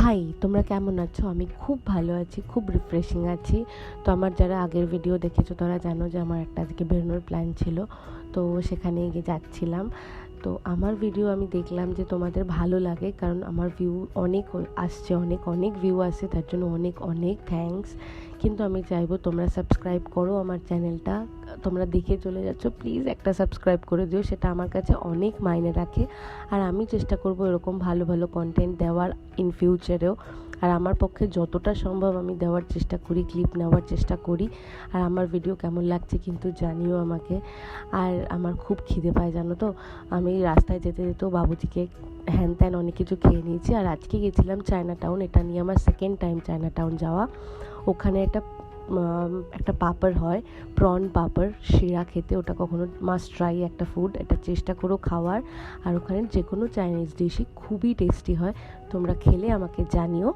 High, তোমরা কেমন আছো? আমি খুব ভালো আছি, খুব রিফ্রেশিং আছি। তো আমার যারা আগের ভিডিও দেখেছো তারা জানো যে আমার একটা আজকে বেরোনোর প্ল্যান ছিল, তো সেখানে গিয়ে যাচ্ছিলাম। তো আমার ভিডিও আমি দেখলাম যে তোমাদের ভালো লাগে, কারণ আমার ভিউ অনেক আসছে, অনেক অনেক ভিউ আসছে, তার জন্য অনেক অনেক থ্যাঙ্কস। কিন্তু আমি চাইবো তোমরা সাবস্ক্রাইব করো আমার চ্যানেলটা। তোমরা দেখে চলে যাচ্ছ, প্লিজ একটা সাবস্ক্রাইব করে দিও, সেটা আমার কাছে অনেক মাইনে রাখে। আর আমি চেষ্টা করব এরকম ভালো ভালো কন্টেন্ট দেওয়ার ইন ফিউচারেও। আর আমার পক্ষে যতটা সম্ভব আমি দেওয়ার চেষ্টা করি, ক্লিপ নেওয়ার চেষ্টা করি। আর আমার ভিডিও কেমন লাগছে কিন্তু জানিও আমাকে। আর আমার খুব খিদে পায় জানো তো, আমি রাস্তায় যেতে যেতেও বাবুজিকে হ্যান ত্যান অনেক কিছু খেয়ে নিয়েছি। আর আজকে গেছিলাম চায়না টাউন, এটা নিয়ে আমার সেকেন্ড টাইম চায়না টাউন যাওয়া। ওখানে একটা পাপড় হয়, প্রন পাপড়, শিরা খেতে, ওটা কখনো মাস্ট ট্রাই একটা ফুড, এটা চেষ্টা করো খাওয়ার। আর ওখানে যে কোনো চাইনিজ ডিশই খুবই টেস্টি হয়, তোমরা খেলে আমাকে জানিও।